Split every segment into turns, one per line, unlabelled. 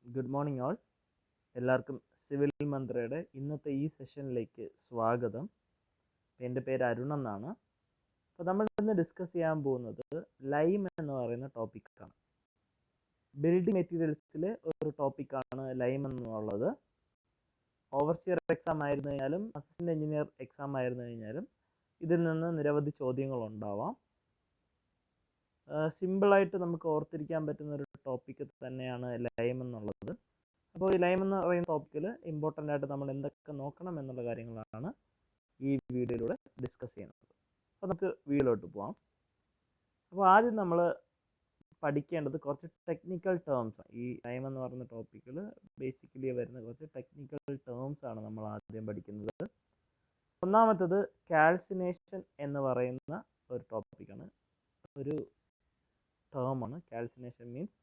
Good morning all. എല്ലാവർക്കും civil മന്ത്രയുടെ ഇന്നത്തെ ഈ സെഷനിലേക്ക് സ്വാഗതം. എൻ്റെ പേര് അരുൺ എന്നാണ്. അപ്പോൾ നമ്മൾ ഇന്ന് ഡിസ്കസ് ചെയ്യാൻ പോകുന്നത് ലൈം എന്ന് പറയുന്ന ടോപ്പിക്കാണ്. ബിൽഡിംഗ് മെറ്റീരിയൽസിലെ ഒരു ടോപ്പിക്കാണ് ലൈം എന്നുള്ളത്. ഓവർസിയർ എക്സാം ആയിരുന്നു കഴിഞ്ഞാലും അസിസ്റ്റൻ്റ് എഞ്ചിനീയർ എക്സാം ആയിരുന്നു കഴിഞ്ഞാലും ഇതിൽ നിന്ന് നിരവധി ചോദ്യങ്ങളുണ്ടാവാം. സിമ്പിളായിട്ട് നമുക്ക് ഓർത്തിരിക്കാൻ പറ്റുന്ന ഒരു ടോപ്പിക്ക് തന്നെയാണ് ലൈം എന്നുള്ളത്. അപ്പോൾ ഈ ലൈം എന്ന് പറയുന്ന ടോപ്പിക്കിൽ ഇമ്പോർട്ടൻ്റ് ആയിട്ട് നമ്മൾ എന്തൊക്കെ നോക്കണം എന്നുള്ള കാര്യങ്ങളാണ് ഈ വീഡിയോയിലൂടെ ഡിസ്കസ് ചെയ്യുന്നത്. അപ്പോൾ നമുക്ക് വീഡിയോയിലോട്ട് പോകാം. അപ്പോൾ ആദ്യം നമ്മൾ പഠിക്കേണ്ടത് കുറച്ച് ടെക്നിക്കൽ ടേംസ് ആണ്. ഈ ലൈം എന്ന് പറയുന്ന ടോപ്പിക്കിൽ ബേസിക്കലി വരുന്ന കുറച്ച് ടെക്നിക്കൽ ടേംസ് ആണ് നമ്മൾ ആദ്യം പഠിക്കുന്നത്. ഒന്നാമത്തത് കാൽസിനേഷൻ എന്ന് പറയുന്ന ഒരു ടോപ്പിക്കാണ്, ഒരു ടേമാണ്. Calcination means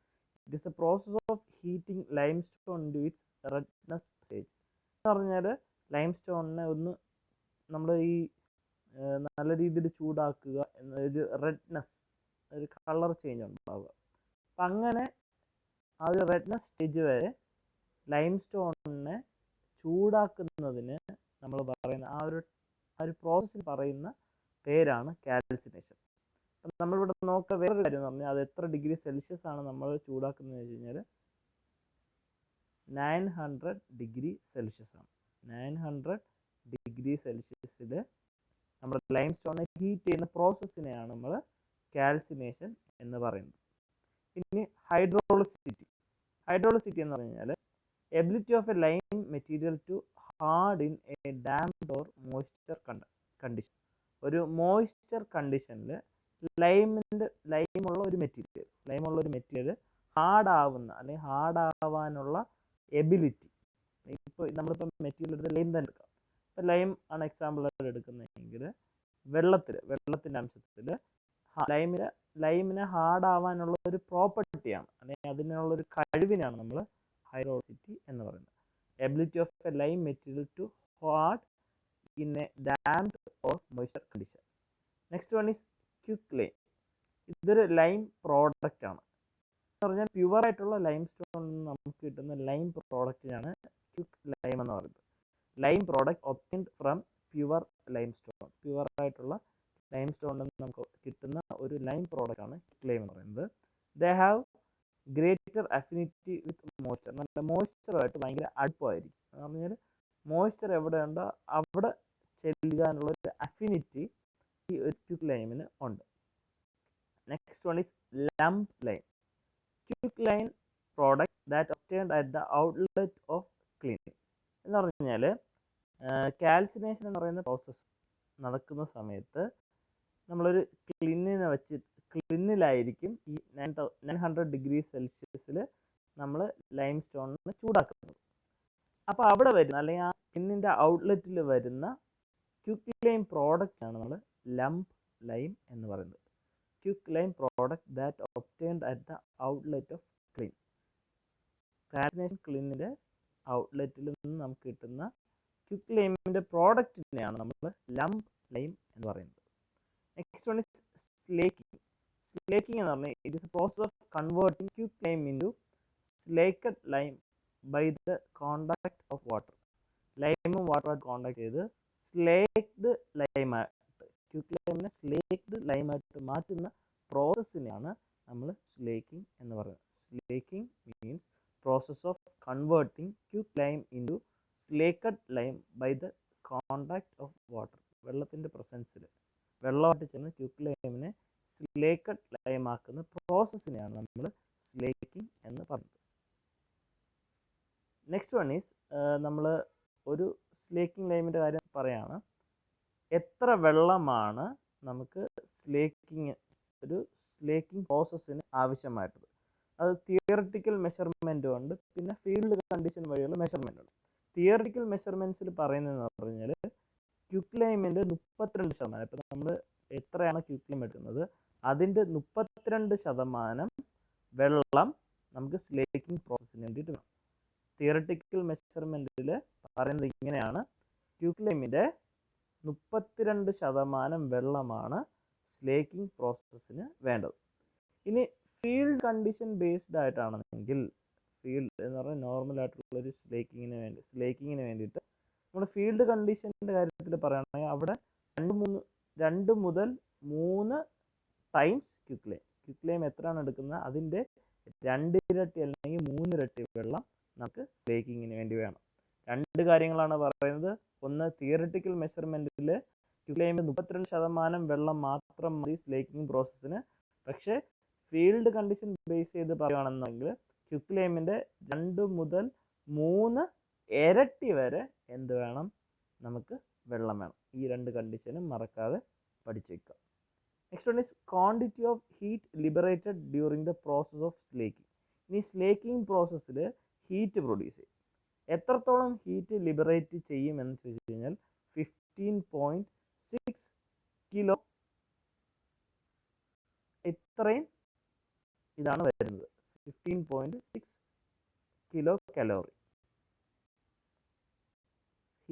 it is a process of heating limestone to its redness stage. എന്ന് പറഞ്ഞാൽ ലൈം സ്റ്റോണിനെ ഒന്ന് നമ്മൾ ഈ നല്ല രീതിയിൽ ചൂടാക്കുക എന്നൊരു റെഡ്നെസ്, ഒരു കളർ ചേഞ്ച് ഉണ്ടാവുക. അപ്പം അങ്ങനെ ആ ഒരു റെഡ്നെസ് സ്റ്റേജ് വരെ ലൈം സ്റ്റോണിനെ ചൂടാക്കുന്നതിന് നമ്മൾ പറയുന്ന ആ ഒരു പ്രോസസ്സിൽ പറയുന്ന പേരാണ് കാൽസിനേഷൻ. നമ്മളിവിടെ നോക്കുക വേറൊരു കാര്യം എന്ന് പറഞ്ഞാൽ അത് എത്ര ഡിഗ്രി സെൽഷ്യസ് ആണ് നമ്മൾ ചൂടാക്കുന്നത് വെച്ച് കഴിഞ്ഞാൽ 900 ഡിഗ്രി സെൽഷ്യസ് ആണ്. 900 ഡിഗ്രി സെൽഷ്യസിൽ നമ്മൾ ലൈം സ്റ്റോണിനെ ഹീറ്റ് ചെയ്യുന്ന പ്രോസസ്സിനെയാണ് നമ്മൾ കാൽസിനേഷൻ എന്ന് പറയുന്നത്. ഇനി ഹൈഡ്രോളിസിറ്റി എന്ന് പറഞ്ഞു കഴിഞ്ഞാൽ ability of a lime material to hard in a damped or moisture condition. ഒരു മോയ്സ്ചർ കണ്ടീഷനിൽ ലൈമുള്ള ഒരു മെറ്റീരിയൽ ഹാർഡാവുന്ന അല്ലെങ്കിൽ ഹാർഡാവാനുള്ള എബിലിറ്റി. ഇപ്പോൾ നമ്മളിപ്പോൾ മെറ്റീരിയൽ എടുത്ത് ലൈം തന്നെ എടുക്കാം. ഇപ്പോൾ ലൈം ആണ് എക്സാമ്പിളായിട്ട് എടുക്കുന്നതെങ്കിൽ വെള്ളത്തിൻ്റെ അംശത്തിൽ ലൈമിനെ ഹാർഡാവാനുള്ള ഒരു പ്രോപ്പർട്ടിയാണ്, അല്ലെങ്കിൽ അതിനുള്ളൊരു കഴിവിനാണ് നമ്മൾ ഹൈഡ്രോളിസിറ്റി എന്ന് പറയുന്നത്. Ability of a lime material to hard in a damped or moisture condition. Next one is quick lime. ഇതൊരു ലൈം പ്രോഡക്റ്റ് ആണ്. എന്ന് പറഞ്ഞാൽ പ്യുവറായിട്ടുള്ള ലൈം സ്റ്റോണിൽ നിന്ന് നമുക്ക് കിട്ടുന്ന ലൈം പ്രോഡക്റ്റിനാണ് ക്വിക്ക് ലൈം എന്ന് പറയുന്നത്. Lime product obtained from pure lime stone. പ്യുവറായിട്ടുള്ള ലൈം സ്റ്റോണിൽ നിന്ന് നമുക്ക് കിട്ടുന്ന ഒരു ലൈം പ്രോഡക്റ്റ് ആണ് ക്വിക്ക് ലൈം എന്ന് പറയുന്നത്. They have greater affinity with moisture. നല്ല മോയ്സ്ചറുമായിട്ട് ഭയങ്കര അടുപ്പമായിരിക്കും. എന്ന് പറഞ്ഞാൽ മോയ്സ്ചർ എവിടെയുണ്ടോ അവിടെ ചെല്ലാനുള്ള ഒരു അഫിനിറ്റി ഈ ഒരു ക്വിക്ക് ലൈമിന് ഉണ്ട്. Next one is lump lime. Quick lime product that obtained at the outlet of cleaning. എന്ന് പറഞ്ഞു കഴിഞ്ഞാൽ കാൽസിനേഷൻ എന്ന് പറയുന്ന പ്രോസസ്സ് നടക്കുന്ന സമയത്ത് നമ്മളൊരു ക്ലിന്നിലായിരിക്കും ഈ 900 ഡിഗ്രി സെൽഷ്യസിൽ നമ്മൾ ലൈം സ്റ്റോണിന് ചൂടാക്കുന്നത്. അപ്പോൾ അവിടെ വരുന്ന അല്ലെങ്കിൽ ആ ക്ലിന്നിൻ്റെ ഔട്ട്ലെറ്റിൽ വരുന്ന ക്വിക്ക് ലൈം പ്രോഡക്റ്റ് ആണ് നമ്മൾ ലംപ് ലൈം എന്ന് പറയുന്നത്. Quick lime product that obtained at the outlet of kiln. Calcination ക്ലീനിൻ്റെ ഔട്ട്ലെറ്റിൽ നിന്ന് നമുക്ക് കിട്ടുന്ന ക്വിക്ക് ലൈമിൻ്റെ പ്രോഡക്റ്റിനെയാണ് നമ്മൾ ലംപ് ലൈം എന്ന് പറയുന്നത്. Next one is slaking. Slaking എന്ന് പറഞ്ഞാൽ it is a process of converting quick lime into slaked lime by the contact of water. ലൈമും വാട്ടറുമായിട്ട് കോണ്ടാക്ട് ചെയ്ത് സ്ലേക്ഡ് ലൈമായിട്ട്, ക്വിക്ക് ലൈമിനെ സ്ലേക്ഡ് ലൈമായിട്ട് മാറ്റുന്ന പ്രോസസ്സിനെയാണ് നമ്മൾ സ്ലേക്കിംഗ് എന്ന് പറയുന്നത്. Slaking means process of converting quick lime into slaked lime by the contact of water. വെള്ളത്തിൻ്റെ പ്രസൻസിൽ വെള്ളമായിട്ട് ചേർന്ന് ക്വിക്ക് ലൈമിനെ സ്ലേക്കഡ് ലൈം ആക്കുന്ന പ്രോസസ്സിനെയാണ് നമ്മൾ സ്ലേക്കിംഗ് എന്ന് പറയുന്നത്. നെക്സ്റ്റ് വൺ ഈസ് നമ്മൾ ഒരു സ്ലേക്കിംഗ് ലൈമിൻ്റെ കാര്യം പറയുകയാണ്. എത്ര വെള്ളമാണ് നമുക്ക് ഒരു സ്ലേക്കിംഗ് പ്രോസസ്സിന് ആവശ്യമായിട്ടത്. അത് തിയററ്റിക്കൽ മെഷർമെൻറ്റും ഉണ്ട്, പിന്നെ ഫീൽഡ് കണ്ടീഷൻ വഴിയുള്ള മെഷർമെൻ്റ് ഉണ്ട്. തിയററ്റിക്കൽ മെഷർമെൻറ്റ്സിൽ പറയുന്നതെന്ന് പറഞ്ഞാൽ ക്വിക്ക് ലൈമിൻ്റെ 32%, ഇപ്പം നമ്മൾ എത്രയാണ് ക്വിക്ക് ലൈം എടുക്കുന്നത് അതിൻ്റെ 32% വെള്ളം നമുക്ക് സ്ലേക്കിംഗ് പ്രോസസ്സിന് വേണ്ടിയിട്ട് വേണം. തിയററ്റിക്കൽ മെഷർമെൻറ്റിൽ പറയുന്നത് ഇങ്ങനെയാണ്: ക്വിക്ക് ലൈമിൻ്റെ 32% വെള്ളമാണ് സ്ലേക്കിംഗ് പ്രോസസ്സിന് വേണ്ടത്. ഇനി ഫീൽഡ് കണ്ടീഷൻ ബേസ്ഡ് ആയിട്ടാണെങ്കിൽ, ഫീൽഡ് എന്ന് പറഞ്ഞാൽ നോർമൽ ആയിട്ടുള്ളൊരു സ്ലേക്കിങ്ങിന് വേണ്ടിയിട്ട് നമ്മുടെ ഫീൽഡ് കണ്ടീഷൻ്റെ കാര്യത്തിൽ പറയുകയാണെങ്കിൽ അവിടെ 2 മുതൽ 3 ടൈംസ് ക്വിക്ക് ലൈം എത്രയാണ് എടുക്കുന്നത് അതിൻ്റെ 2 ഇരട്ടി അല്ലെങ്കിൽ 3 ഇരട്ടി വെള്ളം നമുക്ക് സ്ലേക്കിങ്ങിന് വേണ്ടി വേണം. 2 കാര്യങ്ങളാണ് പറയുന്നത്. ഒന്ന്, തിയറിറ്റിക്കൽ മെഷർമെൻറ്റിൽ ക്വിക്ക് ലൈമിൽ 32% വെള്ളം മാത്രം മതി സ്ലേക്കിംഗ് പ്രോസസ്സിന്. പക്ഷേ ഫീൽഡ് കണ്ടീഷൻ ബേസ് ചെയ്ത് പറയുകയാണെന്നുണ്ടെങ്കിൽ ക്വിക്ക് ലൈമിൻ്റെ 2 മുതൽ 3 ഇരട്ടി വരെ എന്ത് വേണം, നമുക്ക് വെള്ളം വേണം. ഈ 2 കണ്ടീഷനും മറക്കാതെ പഠിച്ചേക്കുക. Next one is quantity of heat liberated during the process of slaking. ഇനി സ്ലേക്കിംഗ് പ്രോസസ്സിൽ ഹീറ്റ് പ്രൊഡ്യൂസ് ചെയ്യും. എത്രത്തോളം ഹീറ്റ് ലിബറേറ്റ് ചെയ്യും എന്ന് ചോദിച്ചു കഴിഞ്ഞാൽ 15.6 കിലോ, ഇത്രയും ഇതാണ് വരുന്നത്. 15.6 കിലോ കലോറി.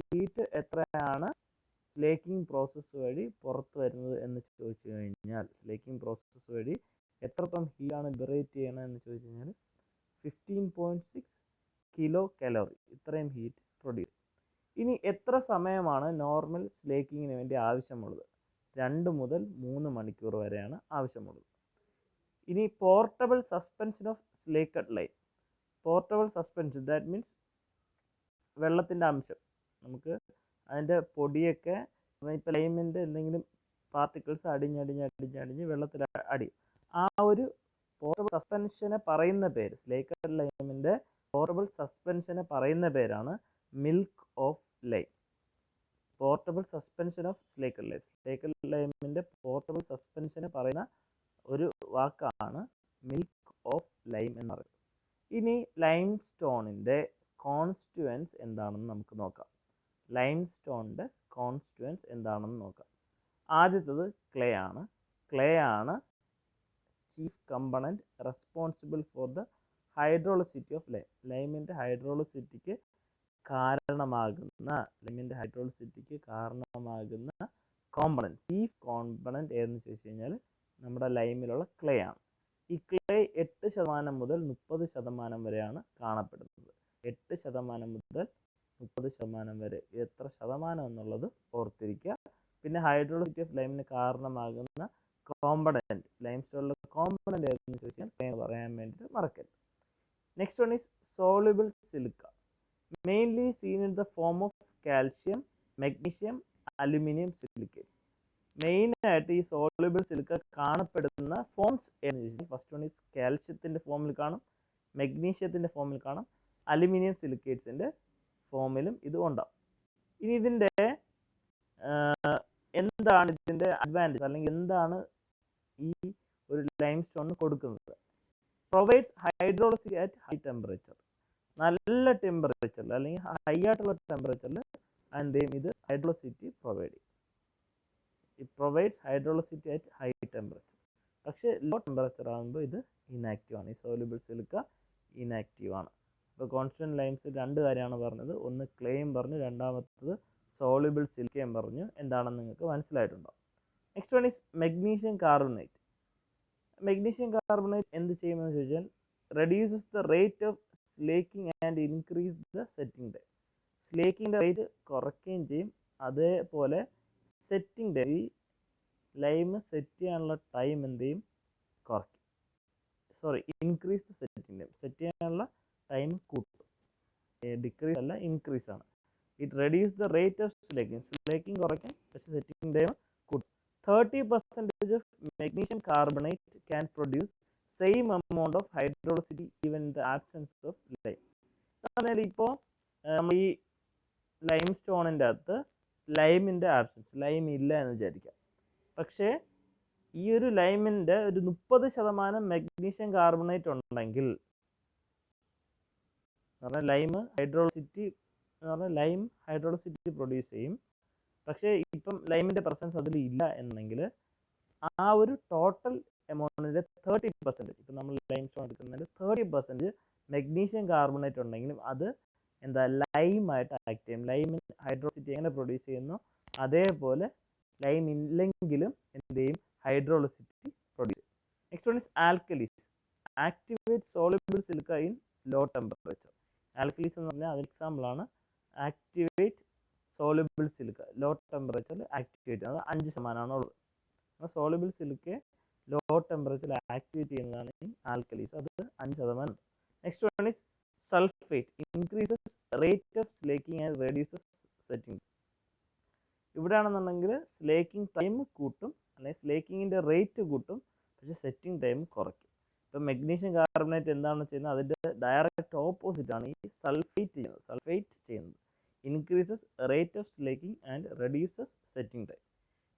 ഹീറ്റ് എത്രയാണ് സ്ലേക്കിംഗ് പ്രോസസ്സ് വഴി പുറത്ത് വരുന്നത് എന്ന് ചോദിച്ചു കഴിഞ്ഞാൽ, സ്ലേക്കിംഗ് പ്രോസസ്സ് വഴി എത്രത്തോളം ഹീറ്റാണ് ലിബറേറ്റ് ചെയ്യണം എന്ന് ചോദിച്ചു കഴിഞ്ഞാൽ 15.6 കിലോ കലോറി, ഇത്രയും ഹീറ്റ് പ്രൊഡ്യൂസ്. ഇനി എത്ര സമയമാണ് നോർമൽ സ്ലേക്കിങ്ങിന് വേണ്ടി ആവശ്യമുള്ളത്? 2 മുതൽ 3 മണിക്കൂർ വരെയാണ് ആവശ്യമുള്ളത്. ഇനി portable suspension of slaked lime. Portable suspension, that means വെള്ളത്തിൻ്റെ അംശം, നമുക്ക് അതിൻ്റെ പൊടിയൊക്കെ ഇപ്പോൾ ലൈമിൻ്റെ എന്തെങ്കിലും പാർട്ടിക്കിൾസ് അടിഞ്ഞ് വെള്ളത്തിൽ അടിയും. ആ ഒരു പോർട്ടബിൾ സസ്പെൻഷനെ പറയുന്ന പേര്, സ്ലേക്കഡ് ലൈമിൻ്റെ പോർട്ടബിൾ സസ്പെൻഷനെ പറയുന്ന പേരാണ് milk of lime. Portable suspension of slaked lime. Slaked ലൈമിൻ്റെ പോർട്ടബിൾ സസ്പെൻഷനെ പറയുന്ന ഒരു വാക്കാണ് മിൽക്ക് ഓഫ് ലൈം എന്ന് പറയുന്നത്. ഇനി ലൈം സ്റ്റോണിൻ്റെ കോൺസ്റ്റുവൻസ് എന്താണെന്ന് നമുക്ക് നോക്കാം. ലൈം സ്റ്റോണിൻ്റെ കോൺസ്റ്റുവൻസ് എന്താണെന്ന് നോക്കാം. ആദ്യത്തത് ക്ലേ ആണ് chief component responsible for the hydraulicity of lime. ലൈമിൻ്റെ ഹൈഡ്രോളിസിറ്റിക്ക് കാരണമാകുന്ന കോമ്പണൻറ്റ്, ചീഫ് കോമ്പണൻറ്റ് ഏതെന്ന് ചോദിച്ചു കഴിഞ്ഞാൽ നമ്മുടെ ലൈമിലുള്ള ക്ലേ ആണ്. ഈ ക്ലേ 8% മുതൽ 30% വരെയാണ് കാണപ്പെടുന്നത്. 8% മുതൽ 30% വരെ. എത്ര ശതമാനം എന്നുള്ളത് ഓർത്തിരിക്കുക. പിന്നെ ഹൈഡ്രോളിസിറ്റി ഓഫ് ലൈമിന് കാരണമാകുന്ന കോമ്പണൻറ്റ്, ലൈം സ്റ്റോണിലെ കോമ്പണൻറ്റ് ഏതെന്ന് ചോദിച്ചാൽ പറയാൻ വേണ്ടിയിട്ട് മറക്കരുത്. Next one is soluble silica, mainly scene in the form of calcium, magnesium, aluminium silicates. മെയിനായിട്ട് ഈ സോളിബിൾ സിലിക്ക കാണപ്പെടുന്ന ഫോംസ് എന്ന് ചോദിച്ചാൽ ഫസ്റ്റ് വൺ ഈസ് കാൽഷ്യത്തിൻ്റെ ഫോമിൽ കാണും, മെഗ്നീഷ്യത്തിൻ്റെ ഫോമിൽ കാണും, അലുമിനിയം സിലിക്കേറ്റ്സിൻ്റെ ഫോമിലും ഇത് ഉണ്ടാവും. ഇനി ഇതിൻ്റെ എന്താണ് ഇതിൻ്റെ അഡ്വാൻറ്റേജ്, അല്ലെങ്കിൽ എന്താണ് ഈ ഒരു ലൈം സ്റ്റോണിന് കൊടുക്കുന്നത്? Provides hydraulicity at high temperature. നല്ല ടെമ്പറേച്ചറിൽ അല്ലെങ്കിൽ ഹൈ ആയിട്ടുള്ള ടെമ്പറേച്ചറിൽ എന്തെയും ഇത് ഹൈഡ്രോളിസിറ്റി പ്രൊവൈഡ് ചെയ്യും. It provides hydraulicity at high temperature. പക്ഷേ ലോ ടെമ്പറേച്ചർ ആകുമ്പോൾ ഇത് ഇനാക്റ്റീവ് ആണ്. ഈ സോലിബിൾ സിലിക്ക ഇനാക്റ്റീവ് ആണ്. ഇപ്പോൾ കോൺസ്റ്റന്റ് ലൈംസ് 2 കാര്യമാണ് പറഞ്ഞത്. ഒന്ന് ക്ലേയും പറഞ്ഞു, രണ്ടാമത്തത് സോളിബിൾ സിലിക്കയും പറഞ്ഞു. എന്താണെന്ന് നിങ്ങൾക്ക് മനസ്സിലായിട്ടുണ്ടോ? Next one is magnesium carbonate. Magnesium carbonate എന്ത് ചെയ്യുമെന്ന് ചോദിച്ചാൽ reduces the rate of slaking and increase the setting time. സ്ലേക്കിങ്ങിൻ്റെ റേറ്റ് കുറയ്ക്കുകയും ചെയ്യും, അതേപോലെ സെറ്റിംഗ് ടൈം, ഈ ലൈം സെറ്റ് ചെയ്യാനുള്ള ടൈം എന്ത് ചെയ്യും, കുറയ്ക്കും. Increase the setting time. Set ചെയ്യാനുള്ള ടൈം കൂട്ടും. ഡിക്രീസ് അല്ല, ഇൻക്രീസ് ആണ്. It reduce the rate of slaking. Slaking കുറയ്ക്കും, പക്ഷേ സെറ്റിംഗ് ടൈം കൂട്ടും. 30% of magnesium carbonate can produce same amount of hydrolicity even in the absence of lime. അതായത് ഇപ്പോൾ നമ്മൾ ഈ ലൈം സ്റ്റോണിൻ്റെ അകത്ത് ലൈമിൻ്റെ ആബ്സെൻസ്, ലൈം ഇല്ല എന്ന് വിചാരിക്കാം. പക്ഷേ ഈ ഒരു ലൈമിൻ്റെ ഒരു 30% മെഗ്നീഷ്യം കാർബണേറ്റ് ഉണ്ടെങ്കിൽ ലൈം ഹൈഡ്രോളിസിറ്റി പ്രൊഡ്യൂസ് ചെയ്യും. പക്ഷേ ഇപ്പം ലൈമിൻ്റെ പ്രസൻസ് അതിൽ ഇല്ല എന്നുണ്ടെങ്കിൽ ആ ഒരു ടോട്ടൽ എമൗണ്ടിൻ്റെ 30%, ഇപ്പം നമ്മൾ ലൈം സ്റ്റോൺ എടുക്കുന്നതിൽ 30% മെഗ്നീഷ്യം കാർബണേറ്റ് ഉണ്ടെങ്കിലും അത് എന്താ ലൈമായിട്ട് ആക്ട് ചെയ്യും. ലൈമിന് ഹൈഡ്രോളിസിറ്റി എങ്ങനെ പ്രൊഡ്യൂസ് ചെയ്യുന്നു അതേപോലെ ലൈം ഇല്ലെങ്കിലും എന്ത് ചെയ്യും, ഹൈഡ്രോളിസിറ്റി പ്രൊഡ്യൂസ് ചെയ്യും. Next one is alkalis. Activate soluble silica in low temperature. Alkalis എന്ന് പറഞ്ഞാൽ അതിന് എക്സാമ്പിളാണ് ആക്ടിവേറ്റ് സോളിബിൾ സിലിക്ക, ലോ ടെമ്പറേച്ചറിൽ ആക്ടിവേറ്റ് ചെയ്യുന്നത് 5% ഉള്ളത്. അപ്പോൾ സോളിബിൾ സിലിക്കയെ ലോ ടെമ്പറേച്ചറിൽ ആക്ടിവേറ്റ് ചെയ്യുന്നതാണ് ഈ ആൽക്കലീസ്, അത് 5%. Next one is sulphate, increases rate of slaking and reduces setting. ഇവിടെയാണെന്നുണ്ടെങ്കിൽ സ്ലേക്കിംഗ് ടൈം കൂട്ടും, അല്ലെങ്കിൽ സ്ലേക്കിങ്ങിൻ്റെ റേറ്റ് കൂട്ടും, പക്ഷേ സെറ്റിംഗ് ടൈം കുറയ്ക്കും. ഇപ്പം മെഗ്നീഷ്യം കാർബണേറ്റ് എന്താണ് ചെയ്യുന്നത്, അതിൻ്റെ ഡയറക്റ്റ് ഓപ്പോസിറ്റ് ആണ് ഈ സൾഫേറ്റ് ചെയ്യുന്നത്. Increases rate of slaking and reduces setting time.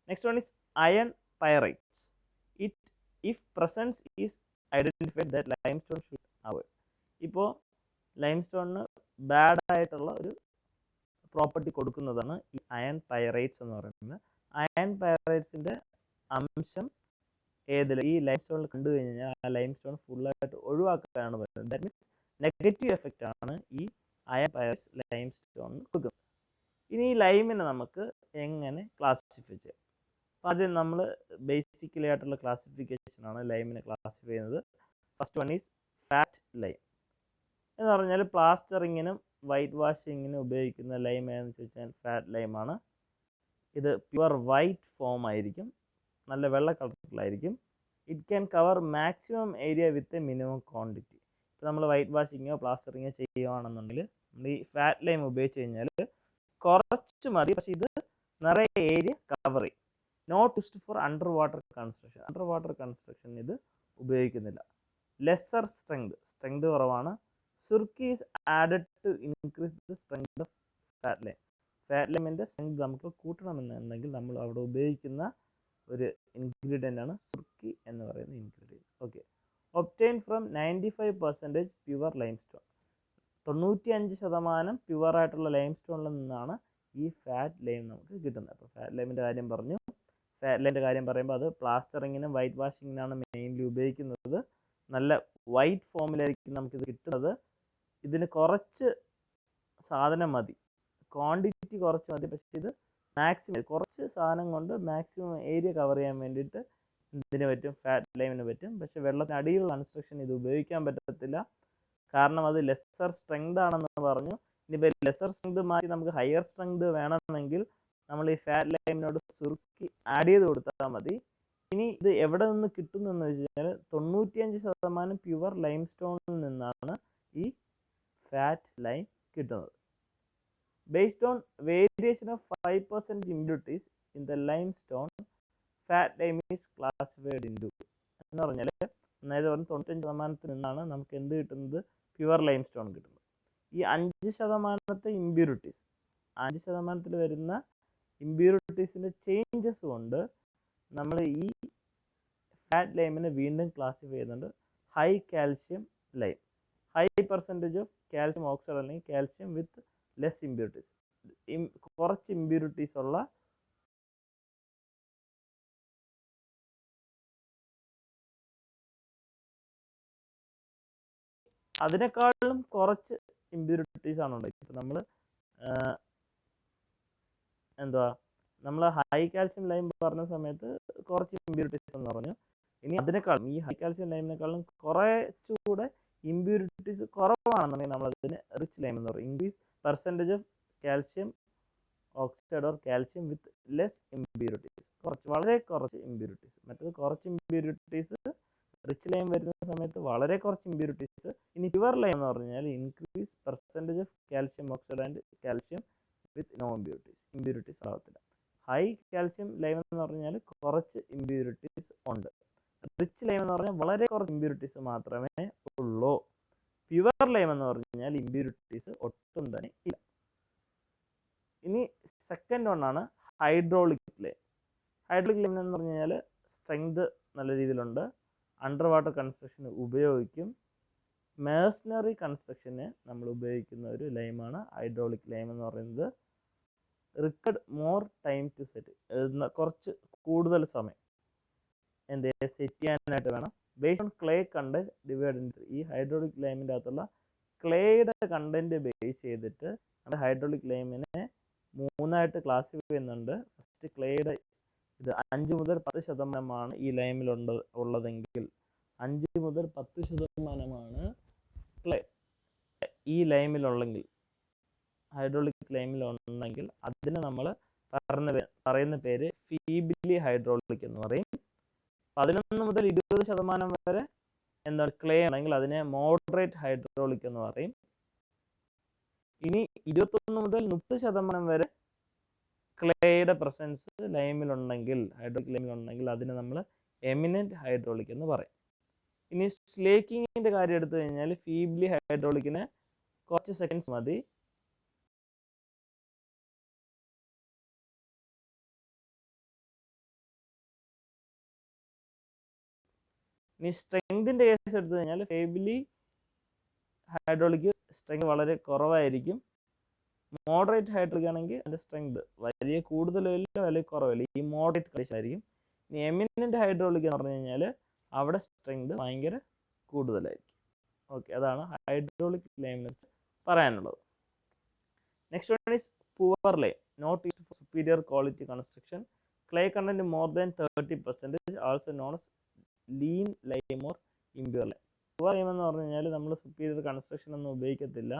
Next one is iron pyrites. If presence is identified that limestone should avoid. ഇപ്പോൾ ലൈംസ്റ്റോണിന് ബാഡായിട്ടുള്ള ഒരു പ്രോപ്പർട്ടി കൊടുക്കുന്നതാണ് ഈ അയൺ പൈറൈറ്റ്സ് എന്ന് പറയുന്നത്. അയൺ പൈറൈറ്റ്സിൻ്റെ അംശം ഏതിൽ ഈ ലൈംസ്റ്റോണിൽ കണ്ടു കഴിഞ്ഞാൽ ആ ലൈംസ്റ്റോൺ ഫുള്ളായിട്ട് ഒഴിവാക്കാനാണ് പറയുന്നത്. ദാറ്റ് മീൻസ് നെഗറ്റീവ് എഫക്റ്റ് ആണ് ഈ അയൺ പൈറൈറ്റ്സ് ലൈംസ്റ്റോണിന് കൊടുക്കുന്നത്. ഇനി ഈ ലൈമിനെ നമുക്ക് എങ്ങനെ ക്ലാസിഫൈ ചെയ്യാം? അപ്പോൾ ആദ്യം നമ്മൾ ബേസിക്കലി ആയിട്ടുള്ള ക്ലാസിഫിക്കേഷനാണ് ലൈമിനെ ക്ലാസിഫൈ ചെയ്യുന്നത്. First one is fat lime എന്ന് പറഞ്ഞാൽ പ്ലാസ്റ്ററിങ്ങിനും വൈറ്റ് വാഷിങ്ങിനും ഉപയോഗിക്കുന്ന ലൈം ഏതെന്ന് ചോദിച്ചാൽ ഫാറ്റ് ലൈമാണ്. ഇത് പ്യുവർ വൈറ്റ് ഫോം ആയിരിക്കും, നല്ല വെള്ള കളറിലായിരിക്കും. It can cover maximum area with a minimum quantity. ഇപ്പോൾ നമ്മൾ വൈറ്റ് വാഷിങ്ങോ പ്ലാസ്റ്ററിങ്ങോ ചെയ്യുകയാണെന്നുണ്ടെങ്കിൽ നമ്മൾ ഈ ഫാറ്റ് ലൈം ഉപയോഗിച്ച് കഴിഞ്ഞാൽ കുറച്ച് മതി, പക്ഷേ ഇത് നിറയെ ഏരിയ കവർ ചെയ്യും. Not used for under water construction ഇത് ഉപയോഗിക്കുന്നില്ല. ലെസ്സർ സ്ട്രെങ്ത് കുറവാണ്. Surkhi is added to increase the strength of fat lime. Fat ലൈമിൻ്റെ സ്ട്രെങ്ത് നമുക്ക് കൂട്ടണമെന്നുണ്ടെങ്കിൽ നമ്മൾ അവിടെ ഉപയോഗിക്കുന്ന ഒരു ഇൻഗ്രീഡിയൻ്റ് ആണ് സുർക്കി എന്ന് പറയുന്ന ingredient. Okay. Obtain from 95% pure limestone. 95% പ്യുവറായിട്ടുള്ള ലൈംസ്റ്റോണിൽ നിന്നാണ് ഈ ഫാറ്റ് ലൈം നമുക്ക് കിട്ടുന്നത്. അപ്പോൾ ഫാറ്റ് ലൈമിൻ്റെ കാര്യം പറഞ്ഞു. ഫാറ്റ് ലൈമിൻ്റെ കാര്യം പറയുമ്പോൾ അത് പ്ലാസ്റ്ററിങ്ങിനും വൈറ്റ് വാഷിങ്ങിനാണ് മെയിൻലി ഉപയോഗിക്കുന്നത്. നല്ല വൈറ്റ് ഫോമിലായിരിക്കും നമുക്കിത് കിട്ടുന്നത്. ഇതിന് കുറച്ച് സാധനം മതി, ക്വാണ്ടിറ്റി കുറച്ച് മതി, പക്ഷേ ഇത് മാക്സിമം കുറച്ച് സാധനം കൊണ്ട് മാക്സിമം ഏരിയ കവർ ചെയ്യാൻ വേണ്ടിയിട്ട് ഇതിന് പറ്റും, ഫാറ്റ് ലൈമിന് പറ്റും. പക്ഷേ വെള്ളത്തിന് അടിയിലുള്ള കൺസ്ട്രക്ഷൻ ഇത് ഉപയോഗിക്കാൻ പറ്റത്തില്ല, കാരണം അത് ലെസ്സർ സ്ട്രെങ്ത് ആണെന്ന് പറഞ്ഞു. ഇനിയിപ്പോൾ ലെസ്സർ സ്ട്രെങ്ത് മാറ്റി നമുക്ക് ഹയർ സ്ട്രെങ്ത് വേണമെങ്കിൽ നമ്മൾ ഈ ഫാറ്റ് ലൈമിനോട് സുർക്കി ആഡ് ചെയ്ത് കൊടുത്താൽ മതി. ഇനി ഇത് എവിടെ നിന്ന് കിട്ടുന്നതെന്ന് വെച്ച് കഴിഞ്ഞാൽ 95% പ്യുവർ ലൈംസ്റ്റോണിൽ നിന്നാണ് ഈ ഫാറ്റ് ലൈം കിട്ടുന്നത്. Based on variation of 5% impurities in the limestone, fat lime is classified into എന്ന് പറഞ്ഞാൽ അതായത് 95% നിന്നാണ് നമുക്ക് എന്ത് കിട്ടുന്നത്, പ്യുവർ ലൈംസ്റ്റോൺ കിട്ടുന്നത്. ഈ 5% ഇമ്പ്യൂരിറ്റീസ്, 5% വരുന്ന ഇമ്പ്യൂരിറ്റീസിൻ്റെ ചേഞ്ചസ് കൊണ്ട് നമ്മൾ ഈ ഫാറ്റ് ലൈമിനെ വീണ്ടും ക്ലാസിഫൈ ചെയ്യുന്നുണ്ട് high calcium lime. High percentage of calcium oxide അല്ലെങ്കിൽ കാൽഷ്യം വിത്ത് ലെസ് ഇമ്പ്യൂരിറ്റീസ്. കുറച്ച് ഇമ്പ്യൂരിറ്റീസ് ഉള്ള അതിനേക്കാളും കുറച്ച് ഇമ്പ്യൂരിറ്റീസ് ആണ് ഉണ്ടായി. ഇപ്പം നമ്മൾ നമ്മൾ ഹൈ കാൽഷ്യം ലൈം പറഞ്ഞ സമയത്ത് കുറച്ച് ഇമ്പ്യൂരിറ്റീസ് എന്ന് പറഞ്ഞു. ഇനി അതിനേക്കാളും ഈ ഹൈ കാൽഷ്യം ലൈമിനേക്കാളും കുറച്ചുകൂടെ ഇമ്പ്യൂരിറ്റീസ് കുറവാണെന്നുണ്ടെങ്കിൽ നമ്മളതിന് റിച്ച് ലൈം എന്ന് പറയും. Increase percentage of calcium oxide or calcium with less impurities. വളരെ കുറച്ച് ഇമ്പ്യൂരിറ്റീസ്. മറ്റേത് കുറച്ച് ഇമ്പ്യൂരിറ്റീസ്, റിച്ച് ലൈം വരുന്ന സമയത്ത് വളരെ കുറച്ച് ഇമ്പ്യൂരിറ്റീസ്. ഇനി പ്യുവർ ലൈം എന്ന് പറഞ്ഞാൽ increase percentage of calcium oxide and calcium with no impurities ആവത്തില്ല. ഹൈ കാൽഷ്യം ലൈം എന്ന് പറഞ്ഞാൽ കുറച്ച് ഇമ്പ്യൂരിറ്റീസ് ഉണ്ട്. റിച്ച് ലൈം എന്ന് പറഞ്ഞാൽ വളരെ കുറച്ച് ഇമ്പ്യൂരിറ്റീസ് മാത്രമേ ഉള്ളൂ. പ്യുവർ ലൈം എന്ന് പറഞ്ഞാൽ ഇമ്പ്യൂരിറ്റീസ് ഒട്ടും തന്നെ ഇല്ല. ഇനി സെക്കൻഡ് വണ്ണാണ് ഹൈഡ്രോളിക് ലൈം. ഹൈഡ്രോളിക് ലൈം എന്ന് പറഞ്ഞു കഴിഞ്ഞാൽ സ്ട്രെങ്ത് നല്ല രീതിയിലുണ്ട്, അണ്ടർ വാട്ടർ കൺസ്ട്രക്ഷന് ഉപയോഗിക്കും, മേഴ്സണറി കൺസ്ട്രക്ഷന് നമ്മൾ ഉപയോഗിക്കുന്ന ഒരു ലൈമാണ് ഹൈഡ്രോളിക് ലൈം എന്ന് പറയുന്നത്. Required more time to set, കുറച്ച് കൂടുതൽ സമയം സെറ്റ് ചെയ്യാനായിട്ട് വേണം. Based on clay content divide in 3. ഈ ഹൈഡ്രോളിക് ലൈമിൻ്റെ അകത്തുള്ള ക്ലേയുടെ കണ്ടന്റ് ബേസ് ചെയ്തിട്ട് നമ്മൾ ഹൈഡ്രോളിക് ലൈമിനെ 3ആയിട്ട് ക്ലാസിഫൈ ചെയ്യുന്നുണ്ട്. ഫസ്റ്റ് ക്ലേയുടെ ഇത് 5 മുതൽ 10% ഈ ലൈമിൽ ഉള്ളതെങ്കിൽ 5 മുതൽ 10% ക്ലേ. ഈ ലൈമിലുള്ളെങ്കിൽ, ഹൈഡ്രോളിക് ലൈമിലുണ്ടെങ്കിൽ അതിന് നമ്മൾ പറയുന്ന പേര് ഫീബ്ലി ഹൈഡ്രോളിക് എന്ന് പറയും. 11 മുതൽ 20% വരെ എന്താണ് ക്ലേ ആണെങ്കിൽ അതിനെ മോഡറേറ്റ് ഹൈഡ്രോളിക് എന്ന് പറയും. ഇനി 21 മുതൽ 30% വരെ ക്ലേയുടെ പ്രസൻസ് ലൈമിലുണ്ടെങ്കിൽ, ഹൈഡ്രോളിക് ലൈമിലുണ്ടെങ്കിൽ അതിനെ നമ്മൾ എമിനന്റ് ഹൈഡ്രോളിക് എന്ന് പറയും. ഇനി സ്ലേക്കിങ്ങിന്റെ കാര്യം എടുത്തു കഴിഞ്ഞാൽ ഫീബ്ലി ഹൈഡ്രോളിക്കിന് കുറച്ച് സെക്കൻഡ്സ് മതി. ഇനി സ്ട്രെങ്തിന്റെ കേസ് എടുത്തു കഴിഞ്ഞാൽ ഫീബ്ലി ഹൈഡ്രോളിക് സ്ട്രെങ്ത് വളരെ കുറവായിരിക്കും. മോഡറേറ്റ് ഹൈഡ്രോളിക് ആണെങ്കിൽ അതിന്റെ സ്ട്രെങ്ത് വലിയ കൂടുതലില്ല വലിയ കുറവില്ല, ഈ മോഡറേറ്റ് കണ്ടീഷൻ ആയിരിക്കും. ഇനി എമിനന്റ് ഹൈഡ്രോളിക് എന്ന് പറഞ്ഞു കഴിഞ്ഞാൽ അവിടെ സ്ട്രെങ്ത് ഭയങ്കര കൂടുതലായിരിക്കും. ഓക്കെ, അതാണ് ഹൈഡ്രോളിക് ലൈമിനെ പറയാനുള്ളത്. Next one is poor lime, not used for superior quality construction, clay content more than 30%, also known as lean lime or impure lime. Poor lime എന്ന് പറഞ്ഞു കഴിഞ്ഞാൽ നമ്മൾ സുപ്പീരിയർ കൺസ്ട്രക്ഷൻ ഒന്നും ഉപയോഗിക്കത്തില്ല.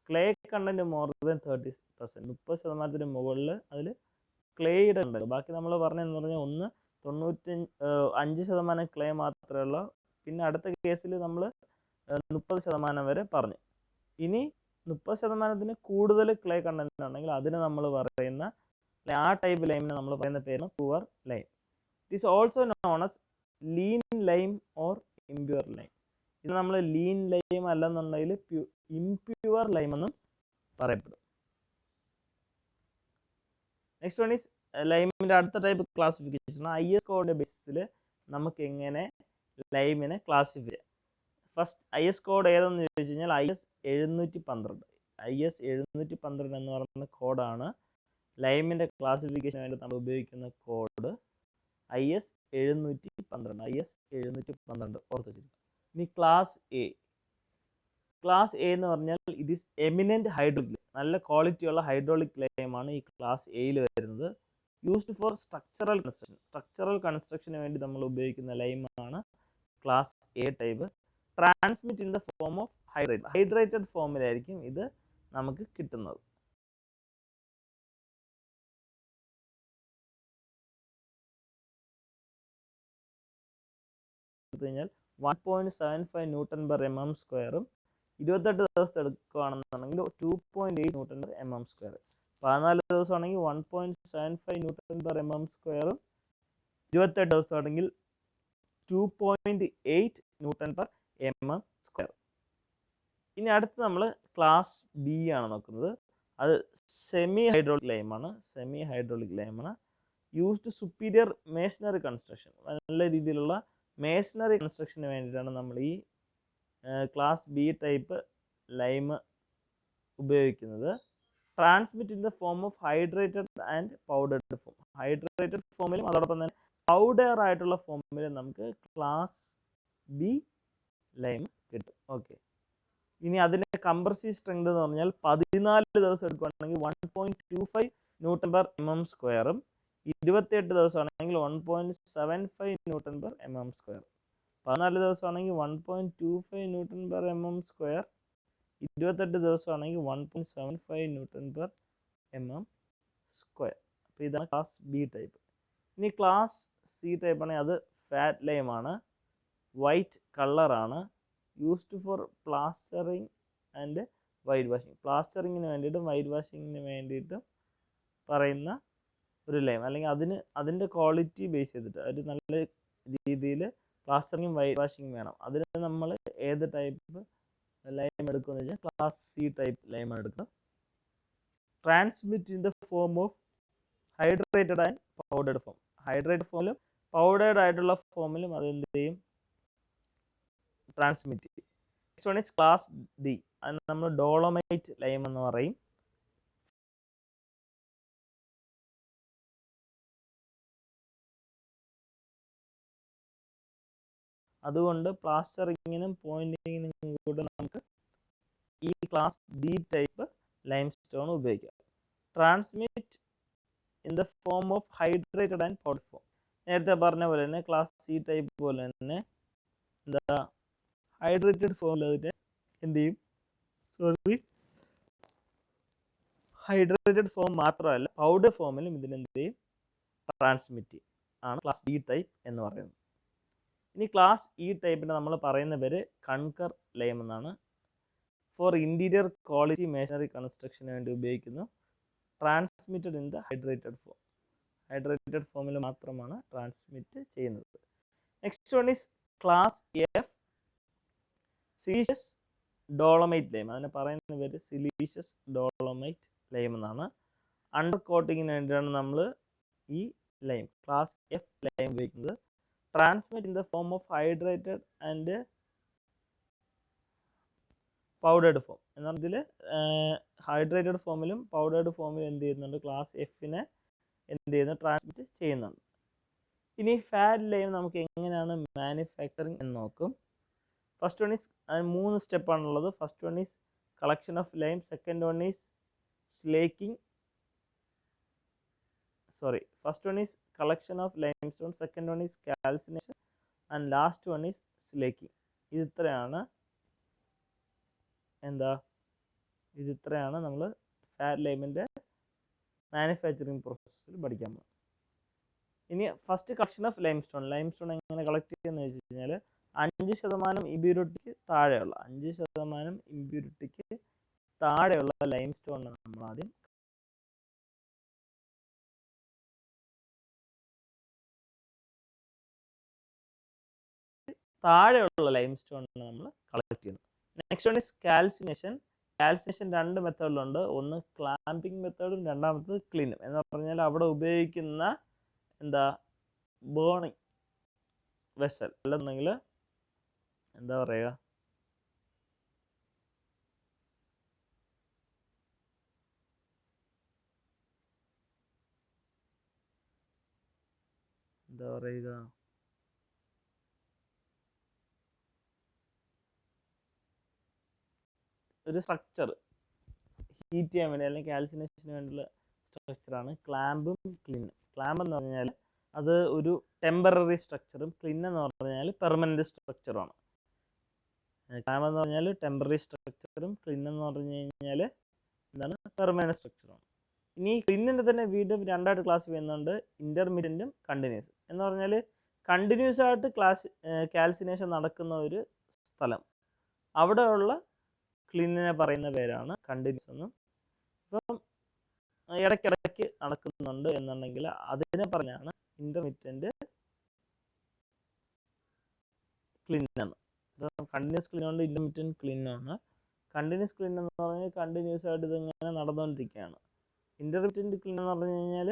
ക്ലേ കണ്ടന്റ് മോർ ദാൻ 30%, 30% മുകളിൽ അതിൽ ക്ലേയുടെ ഉണ്ട്. ബാക്കി നമ്മൾ പറഞ്ഞതെന്ന് പറഞ്ഞാൽ ഒന്ന് 95% ക്ലേ മാത്രമേ ഉള്ളൂ. പിന്നെ അടുത്ത കേസിൽ നമ്മൾ 30% വരെ പറഞ്ഞു. ഇനി 30%-ന് കൂടുതൽ ക്ലേ കണ്ടന്റ് ഉണ്ടെങ്കിൽ അതിന് നമ്മൾ പറയുന്ന ആ ടൈപ്പ് ലൈമിനെ നമ്മൾ പറയുന്ന പേരാണ് poor lime. It is also known as lean lime or impure lime. ഇത് നമ്മൾ ലീൻ ലൈം അല്ലെന്നുണ്ടെങ്കിൽ ഇംപ്യൂർ ലൈം എന്നും പറയപ്പെടും. നെക്സ്റ്റ് വൺ ഈസ് ലൈമിന്റെ അടുത്ത ടൈപ്പ് ക്ലാസിഫിക്കേഷൻ. IS കോഡിന്റെ ബേസിസിൽ നമുക്ക് എങ്ങനെ ലൈമിനെ ക്ലാസിഫൈ ചെയ്യാം. ഫസ്റ്റ് IS കോഡ് ഏതെന്ന് ചോദിച്ചു കഴിഞ്ഞാൽ IS 712. IS 712 എന്ന് പറയുന്ന കോഡാണ് ലൈമിന്റെ ക്ലാസിഫിക്കേഷൻ വേണ്ടി നമ്മൾ ഉപയോഗിക്കുന്ന കോഡ്. IS 712. IS 712 ഓർത്ത് വെച്ചിരിക്കും. ഇനി ക്ലാസ് എ. ക്ലാസ് എ എന്ന് പറഞ്ഞാൽ ഇത് ഈസ് എമിനന്റ് ഹൈഡ്രോളിക്, നല്ല ക്വാളിറ്റിയുള്ള ഹൈഡ്രോളിക് ലൈമാണ് ഈ ക്ലാസ് എയിൽ വരുന്നത്. Used for structural construction, structural കൺസ്ട്രക്ഷന് വേണ്ടി നമ്മൾ ഉപയോഗിക്കുന്ന ലൈമാണ് class A type. Transmit in the form of hydrated ഫോമിലായിരിക്കും ഇത് നമുക്ക് കിട്ടുന്നത്. കഴിഞ്ഞാൽ 1.75 Nm², 28 ദിവസം എടുക്കുകയാണെന്നുണ്ടെങ്കിൽ 2.8 Nm². 14 ദിവസമാണെങ്കിൽ 1.75 Nm², 28 ദിവസമാണെങ്കിൽ 2.8 Nm². ഇനി അടുത്ത് നമ്മൾ ക്ലാസ് ബി ആണ് നോക്കുന്നത്. അത് സെമി ഹൈഡ്രോളിക് ലൈമാണ്. സെമി ഹൈഡ്രോളിക് ലൈമാണ് യൂസ്ഡ് സുപ്പീരിയർ മേഷനറി കൺസ്ട്രക്ഷൻ, നല്ല രീതിയിലുള്ള മേഷനറി കൺസ്ട്രക്ഷന് വേണ്ടിയിട്ടാണ് നമ്മൾ ഈ ക്ലാസ് ബി ടൈപ്പ് ലൈം ഉപയോഗിക്കുന്നത്. Transmit in the form of hydrated and powdered form. Hydrated ഫോമിലും അതോടൊപ്പം തന്നെ പൗഡർ ആയിട്ടുള്ള ഫോമിലും നമുക്ക് ക്ലാസ് ബി ലൈം കിട്ടും. ഓക്കെ, ഇനി അതിൻ്റെ കംപ്രസീവ് സ്ട്രെങ്ത് എന്ന് പറഞ്ഞാൽ 14 ദിവസം എടുക്കുകയാണെങ്കിൽ 1.25 Nm², 28 ദിവസമാണെങ്കിൽ 1.75 Nm². 14 ദിവസമാണെങ്കിൽ 1.25 Nm², 28 ദിവസമാണെങ്കിൽ 1.75 Nm². അപ്പോൾ ഇതാണ് ക്ലാസ് ബി ടൈപ്പ്. ഇനി ക്ലാസ് സി ടൈപ്പ് ആണെങ്കിൽ അത് ഫാറ്റ് ലൈമാണ്, വൈറ്റ് കളറാണ്, used for plastering and white washing. പ്ലാസ്റ്ററിങ്ങിന് വേണ്ടിയിട്ടും വൈറ്റ് വാഷിങ്ങിന് വേണ്ടിയിട്ടും പറയുന്ന ഒരു ലൈം, അല്ലെങ്കിൽ അതിൻ്റെ ക്വാളിറ്റി ബേസ് ചെയ്തിട്ട് ഒരു നല്ല രീതിയിൽ പ്ലാസ്റ്ററിങ്ങും വൈറ്റ് വാഷിങ്ങും വേണം. അതിന് നമ്മൾ ഏത് ടൈപ്പ് ലൈം എടുക്കുമെന്ന് വെച്ചാൽ ക്ലാസ് സി ടൈപ്പ് ലൈമാണ് എടുക്കുക. Transmit in the form of hydrated and powdered form. Hydrated ഫോമിലും പൗഡേർഡ് ആയിട്ടുള്ള ഫോമിലും അതെന്ത് ചെയ്യും, ട്രാൻസ്മിറ്റ് ചെയ്യും. Next one is class D. അത് നമ്മൾ ഡോളോമൈറ്റ് ലൈം എന്ന് പറയും. അതുകൊണ്ട് പ്ലാസ്റ്ററിങ്ങിനും പോയിന്റിങ്ങിനും കൂടെ നമുക്ക് ഈ class D type lime stone ഉപയോഗിക്കാം. Transmit in the form of hydrated and powdered form. നേരത്തെ പറഞ്ഞ പോലെ തന്നെ ക്ലാസ് സി ടൈപ്പ് പോലെ തന്നെ എന്താ ഹൈഡ്രേറ്റഡ് ഫോമിൽ അതിനെ എന്ത് ചെയ്യും, സോറി, ഹൈഡ്രേറ്റഡ് ഫോം മാത്രമല്ല പൗഡർ ഫോമിലും ഇതിനെന്ത് ചെയ്യും, ട്രാൻസ്മിറ്റ് ആണ് ക്ലാസ് ഇ ടൈപ്പ് എന്ന് പറയുന്നത്. ഇനി ക്ലാസ് ഇ ടൈപ്പിന് നമ്മൾ പറയുന്ന പേര് കൺകർ ലൈം എന്നാണ്. ഫോർ ഇൻറ്റീരിയർ ക്വാളിറ്റി മേഷനറി കൺസ്ട്രക്ഷന് വേണ്ടി ഉപയോഗിക്കുന്നു. Transmitted in the hydrated form, hydrated ഫോമിൽ മാത്രമാണ് ട്രാൻസ്മിറ്റ് ചെയ്യുന്നത്. Next one is class F, siliceous dolomite lime. അതിനെ പറയുന്ന പേര് സിലീഷ്യസ് ഡോളമൈറ്റ് ലൈം എന്നാണ്. അണ്ടർ കോട്ടിങ്ങിന് വേണ്ടിയാണ് നമ്മൾ ഈ ലൈം ക്ലാസ് എഫ് ലൈം ഉപയോഗിക്കുന്നത്. Transmit in the form of hydrated and powdered form എന്നാൽ ഇതിൽ ഹൈഡ്രേറ്റഡ് ഫോമിലും പൗഡേർഡ് ഫോമിലും എന്ത് ചെയ്യുന്നുണ്ട്, ക്ലാസ് എഫിനെ എന്ത് ചെയ്യുന്നു, ട്രാൻസ്മിറ്റ് ചെയ്യുന്നുണ്ട്. ഇനി ഫാറ്റ് ലൈം നമുക്ക് എങ്ങനെയാണ് മാനുഫാക്ചറിങ് എന്ന് നോക്കും. ഫസ്റ്റ് വൺ ഈസ്, 3 സ്റ്റെപ്പാണുള്ളത്. First one is collection of lime, second one is slaking, first one is collection of lime stone, second one is calcination and last one is slaking. ഇതിത്രയാണ് നമ്മൾ fat ലൈമിൻ്റെ manufacturing പ്രോസസ്സിൽ പഠിക്കാൻ പോകുന്നത്. ഇനി first collection of lime stone എങ്ങനെ collect ചെയ്യുന്നത് വെച്ച് കഴിഞ്ഞാൽ 5% ഇമ്പ്യൂരിറ്റിക്ക് താഴെയുള്ള 5% ഇമ്പ്യൂരിറ്റിക്ക് താഴെയുള്ള ലൈം സ്റ്റോണിനെ നമ്മൾ ആദ്യം നമ്മൾ കളക്ട് ചെയ്യുന്നു. Next one is calcination. Calcination 2 മെത്തേഡിലുണ്ട്. ഒന്ന് ക്ലാമ്പിംഗ് മെത്തേഡും രണ്ടാമത്തത് ക്ലീനും. എന്ന് പറഞ്ഞാൽ അവിടെ ഉപയോഗിക്കുന്ന ബേണിംഗ് വെസൽ അല്ലെന്നുണ്ടെങ്കിൽ ഒരു സ്ട്രക്ചർ ഹീറ്റ് ചെയ്യാൻ വേണ്ടി അല്ലെങ്കിൽ കാൽസിനേഷന് വേണ്ടിയുള്ള സ്ട്രക്ചറാണ് ക്ലാമ്പും ക്ലീനും. ക്ലാമ്പ് എന്ന് പറഞ്ഞാൽ അത് ഒരു ടെമ്പററി സ്ട്രക്ചറും ക്ലീൻ എന്ന് പറഞ്ഞാൽ പെർമനന്റ് സ്ട്രക്ചറുമാണ്. ക്ലാമ്പ് എന്ന് പറഞ്ഞാൽ ടെമ്പററി സ്ട്രക്ചറും ക്ലീൻ എന്ന് പറഞ്ഞു കഴിഞ്ഞാൽ പെർമനന്റ് സ്ട്രക്ചറുമാണ്. ഇനി ക്ലീനിൻ്റെ തന്നെ വീണ്ടും 2 ആയിട്ട് ക്ലാസ് ചെയ്യുന്നുണ്ട്, ഇന്റർമീഡിയറ്റും കണ്ടിന്യൂസ്. എന്ന് പറഞ്ഞാൽ കണ്ടിന്യൂസ് ആയിട്ട് കാൽസിനേഷൻ നടക്കുന്ന ഒരു സ്ഥലം, അവിടെയുള്ള ക്ലീനിനെ പറയുന്ന പേരാണ് കണ്ടിന്യൂസ് എന്നും. ഇപ്പം ഇടയ്ക്കിടയ്ക്ക് നടക്കുന്നുണ്ട് എന്നുണ്ടെങ്കിൽ അതിനെ പറഞ്ഞാണ് ഇന്റർമീഡിയറ്റ് ക്ലീൻ എന്ന്. ഇപ്പം കണ്ടിന്യൂസ് ക്ലീൻ ഉണ്ട്, ഇന്റർമീഡിയറ്റ് ക്ലീൻ ആണ്. കണ്ടിന്യൂസ് ക്ലീൻ എന്ന് പറഞ്ഞാൽ കണ്ടിന്യൂസ് ആയിട്ട് ഇതിങ്ങനെ നടന്നുകൊണ്ടിരിക്കുകയാണ്. ഇന്റർമീഡിയറ്റ് ക്ലീൻ എന്ന് പറഞ്ഞു കഴിഞ്ഞാൽ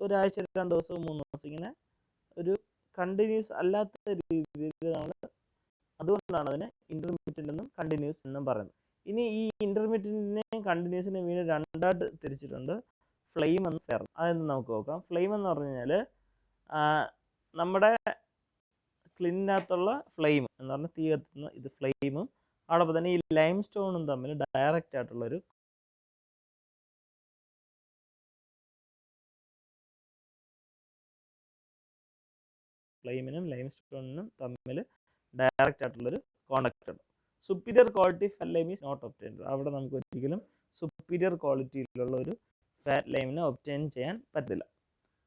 ഒരാഴ്ച 2 ദിവസം 3 ദിവസം ഇങ്ങനെ ഒരു കണ്ടിന്യൂസ് അല്ലാത്ത രീതിയിൽ നമ്മൾ, അതുകൊണ്ടാണ് അതിനെ ഇന്റർമീഡിയറ്റ് എന്നും കണ്ടിന്യൂസ് എന്നും പറയുന്നത്. ഇനി ഈ ഇന്റർമീഡിയറ്റിനെയും കണ്ടിന്യൂസിനെയും വീണ്ടും 2 ആയിട്ട് തിരിച്ചിട്ടുണ്ട്, ഫ്ലെയിം എന്നും ഫെയർ. അതെന്ന് നമുക്ക് നോക്കാം. ഫ്ലെയിം എന്ന് പറഞ്ഞു കഴിഞ്ഞാൽ നമ്മുടെ ക്ലീനിനകത്തുള്ള ഫ്ലെയിം എന്ന് പറഞ്ഞാൽ തീ കത്തുന്ന ഇത് ഫ്ലെയിമും അതോടൊപ്പം തന്നെ ഈ ലൈം സ്റ്റോണും തമ്മിൽ ഡയറക്റ്റ് ആയിട്ടുള്ളൊരു ഫ്ലെയിമിനും ലൈം സ്റ്റോണിനും തമ്മിൽ ഡയറക്റ്റ് ആയിട്ടുള്ളൊരു കോണ്ടാക്റ്റ് ഉണ്ട്. Superior quality fat lime is not obtained. അവിടെ നമുക്ക് ഒരിക്കലും സുപ്പീരിയർ ക്വാളിറ്റിയിലുള്ള ഒരു ഫാറ്റ് ലൈമിനെ ഒബ്റ്റൈൻ ചെയ്യാൻ പറ്റില്ല.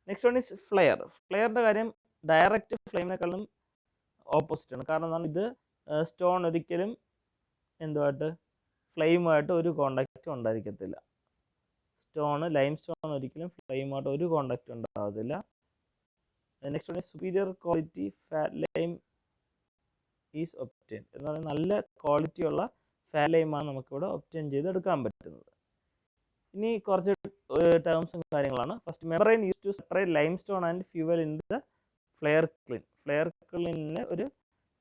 Next one is flare. ഫ്ലെയറിൻ്റെ കാര്യം ഡയറക്റ്റ് ഫ്ലെയിമിനെക്കാളും ഓപ്പോസിറ്റ് ആണ്. കാരണം ഇത് സ്റ്റോൺ ഒരിക്കലും ഫ്ലെയിമുമായിട്ട് ഒരു കോണ്ടാക്റ്റ് ഉണ്ടായിരിക്കത്തില്ല. ലൈം സ്റ്റോൺ ഒരിക്കലും ഫ്ലെയിമുമായിട്ട് ഒരു കോണ്ടാക്റ്റ് ഉണ്ടാകത്തില്ല. Next one is superior quality fat lime is obtain. എന്ന് പറഞ്ഞാൽ നല്ല ക്വാളിറ്റിയുള്ള ഫാറ്റ് ലൈമാണ് നമുക്കിവിടെ ഒബ്റ്റൈൻ ചെയ്തെടുക്കാൻ പറ്റുന്നത്. ഇനി കുറച്ച് ടേംസും കാര്യങ്ങളാണ്. First, membrane use to separate lime stone and fuel in the flare kiln. Flare ക്ലീനിന്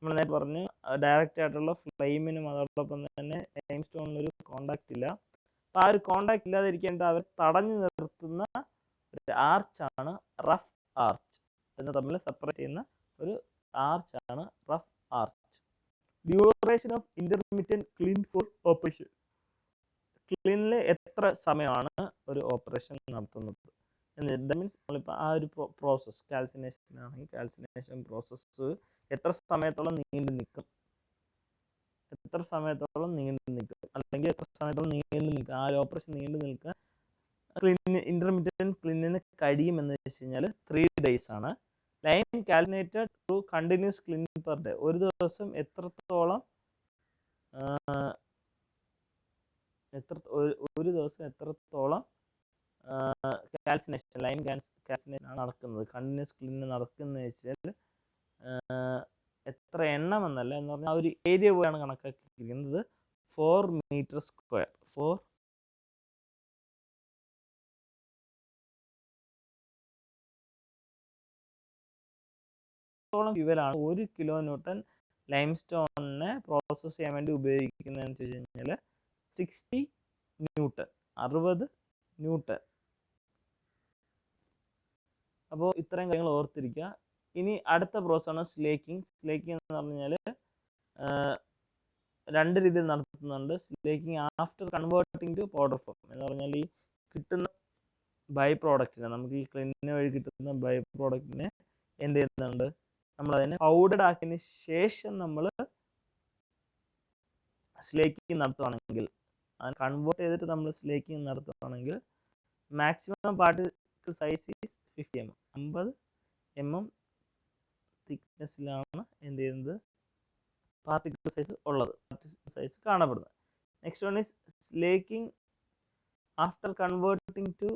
നമ്മൾ നേരത്തെ പറഞ്ഞു ഡയറക്റ്റ് ആയിട്ടുള്ള ഫ്ലെയിമിനും അതോടൊപ്പം തന്നെ ലൈം സ്റ്റോണിനൊരു കോണ്ടാക്റ്റ് ഇല്ല. അപ്പോൾ ആ ഒരു കോണ്ടാക്ട് ഇല്ലാതിരിക്കേണ്ട അവർ തടഞ്ഞു നിർത്തുന്ന ഒരു ആർച്ചാണ് റഫ് ആർച്ച്. എന്ന് തമ്മിൽ സെപ്പറേറ്റ് ചെയ്യുന്ന ഒരു ആർച്ചാണ് rough arch. Duration of intermediate kiln for operation. ക്ലീനിൽ എത്ര സമയമാണ് ഒരു ഓപ്പറേഷൻ നടത്തുന്നത്? ദാറ്റ് മീൻസ് നമ്മളിപ്പോൾ ആ ഒരു പ്രോസസ്സ് കാൽസിനേഷൻ ആണെങ്കിൽ കാൽസിനേഷൻ പ്രോസസ്സ് എത്ര സമയത്തോളം നീണ്ടു നിൽക്കും എത്ര സമയത്തോളം നീണ്ടു നിൽക്കും, അല്ലെങ്കിൽ എത്ര സമയത്തോളം നീണ്ടു നിൽക്കുക, ആ ഒരു ഓപ്പറേഷൻ നീണ്ടു നിൽക്കുക ഇന്റർമീഡിയറ്റ് ക്ലിന്നിന് കഴിയുമെന്ന് വെച്ച് കഴിഞ്ഞാൽ 3 days ആണ്. Lime calculated to continuous kiln per day. ഒരു ദിവസം എത്രത്തോളം ഒരു ദിവസം എത്രത്തോളം കാൽസിനേഷൻ ലൈം കാൽസിനേഷൻ ആണ് നടക്കുന്നത്, കണ്ടിന്യൂസ് ക്ലിന്ന് നടക്കുന്നത് വെച്ചാൽ എത്ര എണ്ണം എന്നല്ല, എന്ന് പറഞ്ഞാൽ ആ ഒരു ഏരിയ പോയാണ് കണക്കാക്കിയിരിക്കുന്നത്. 4 meter square. 4 ഫ്യൂവലാണ് 1 kN ലൈം സ്റ്റോണിനെ പ്രോസസ്സ് ചെയ്യാൻ വേണ്ടി ഉപയോഗിക്കുന്നതെന്ന് വെച്ച് കഴിഞ്ഞാൽ 60 Newton, 60 Newton. അപ്പോൾ ഇത്രയും കാര്യങ്ങൾ ഓർത്തിരിക്കുക. ഇനി അടുത്ത പ്രോസസ്സാണ് സ്ലേക്കിംഗ്. സ്ലേക്കിംഗ് എന്ന് പറഞ്ഞാൽ 2 രീതിയിൽ നടത്തുന്നുണ്ട്. Slaking after converting to powder form എന്ന് പറഞ്ഞാൽ ഈ കിട്ടുന്ന ബൈ പ്രോഡക്റ്റിനെ, നമുക്ക് ഈ ക്ലിന്നിന് വഴി കിട്ടുന്ന ബൈ പ്രോഡക്റ്റിനെ എന്ത് ചെയ്യുന്നുണ്ട്, നമ്മൾ അതിനെ പൗഡർഡ് ആക്കിയതിന് ശേഷം നമ്മൾ സ്ലേക്കിംഗ് നടത്തുകയാണെങ്കിൽ, അത് കൺവേർട്ട് ചെയ്തിട്ട് നമ്മൾ സ്ലേക്കിംഗ് നടത്തുകയാണെങ്കിൽ maximum particle size is 50 mm. 50 mm തിക്നെസ്സിലാണ് എന്ത് ചെയ്യുന്നത്, പാർട്ടിക്കിൾ സൈസ് ഉള്ളത്, പാർട്ടിക്കിൾ സൈസ് കാണപ്പെടുന്നത്. Next one is slaking after converting to